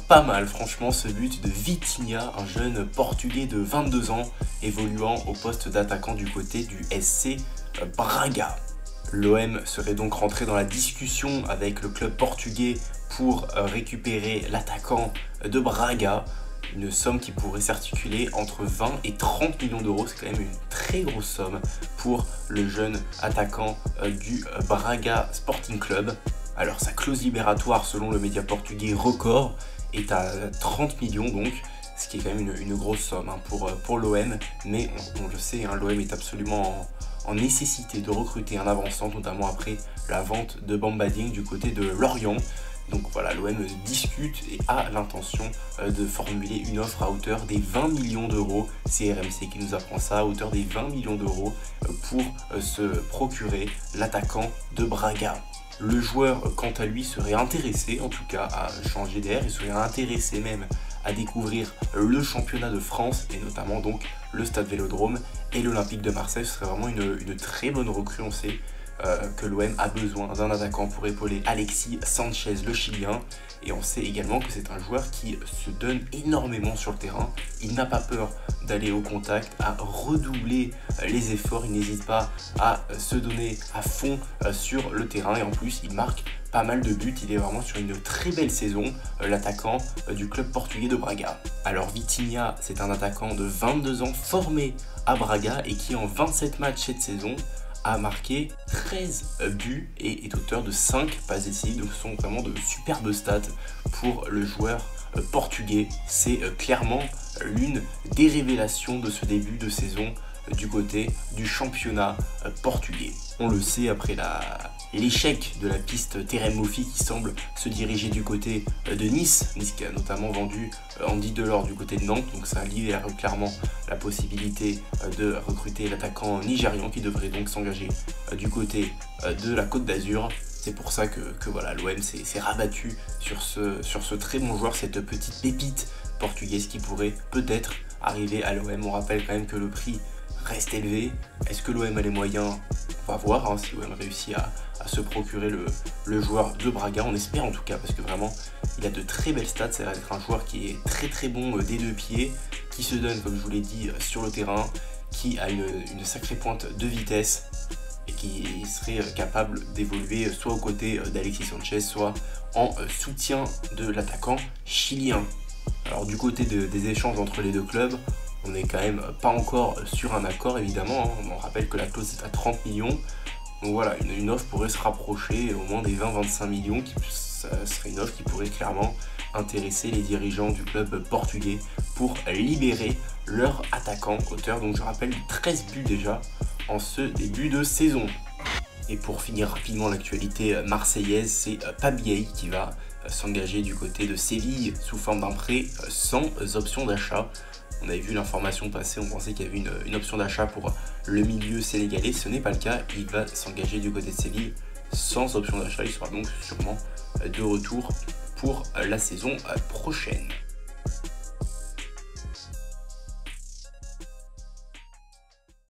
Pas mal franchement ce but de Vitinha, un jeune portugais de 22 ans évoluant au poste d'attaquant du côté du SC Braga. L'OM serait donc rentré dans la discussion avec le club portugais pour récupérer l'attaquant de Braga. Une somme qui pourrait s'articuler entre 20 et 30 millions d'euros. C'est quand même une très grosse somme pour le jeune attaquant du Braga Sporting Club. Alors sa clause libératoire selon le média portugais Record est à 30 millions donc, ce qui est quand même une grosse somme pour l'OM. Mais on le sait, l'OM est absolument en nécessité de recruter un avançant, notamment après la vente de Bamba Dieng du côté de Lorient. Donc voilà, l'OM discute et a l'intention de formuler une offre à hauteur des 20 millions d'euros. C'est RMC qui nous apprend ça, à hauteur des 20 millions d'euros pour se procurer l'attaquant de Braga. Le joueur, quant à lui, serait intéressé en tout cas à changer d'air et serait intéressé même à découvrir le championnat de France et notamment donc le Stade Vélodrome et l'Olympique de Marseille. Ce serait vraiment une très bonne recrue. On sait que l'OM a besoin d'un attaquant pour épauler Alexis Sanchez, le Chilien. Et on sait également que c'est un joueur qui se donne énormément sur le terrain. Il n'a pas peur d'aller au contact, à redoubler les efforts. Il n'hésite pas à se donner à fond sur le terrain. Et en plus, il marque pas mal de buts. Il est vraiment sur une très belle saison, l'attaquant du club portugais de Braga. Alors Vitinha, c'est un attaquant de 22 ans formé à Braga et qui en 27 matchs cette saison a marqué 13 buts et est auteur de 5 passes décisives. Donc ce sont vraiment de superbes stats pour le joueur portugais. C'est clairement l'une des révélations de ce début de saison du côté du championnat portugais. On le sait, après l'échec de la piste Terem Moffi qui semble se diriger du côté de Nice qui a notamment vendu Andy Delors du côté de Nantes, donc ça libère clairement la possibilité de recruter l'attaquant nigérian qui devrait donc s'engager du côté de la Côte d'Azur. C'est pour ça que voilà, l'OM s'est rabattu sur ce très bon joueur, cette petite pépite portugaise qui pourrait peut-être arriver à l'OM. On rappelle quand même que le prix reste élevé. Est-ce que l'OM a les moyens? On va voir si l'OM réussit à se procurer le joueur de Braga. On espère en tout cas, parce que vraiment il a de très belles stats. Ça va être un joueur qui est très très bon des deux pieds, qui se donne, comme je vous l'ai dit, sur le terrain, qui a une sacrée pointe de vitesse et qui serait capable d'évoluer soit aux côtés d'Alexis Sanchez, soit en soutien de l'attaquant chilien. Alors du côté des échanges entre les deux clubs, on n'est quand même pas encore sur un accord évidemment. On rappelle que la clause est à 30 millions. Donc voilà, une offre pourrait se rapprocher au moins des 20-25 millions. Ça serait une offre qui pourrait clairement intéresser les dirigeants du club portugais pour libérer leur attaquant, auteur, donc je rappelle, 13 buts déjà en ce début de saison. Et pour finir rapidement l'actualité marseillaise, c'est Pabiay qui va s'engager du côté de Séville sous forme d'un prêt sans option d'achat. On avait vu l'information passer, on pensait qu'il y avait une option d'achat pour le milieu sénégalais. Ce n'est pas le cas, il va s'engager du côté de Séville sans option d'achat. Il sera donc sûrement de retour pour la saison prochaine.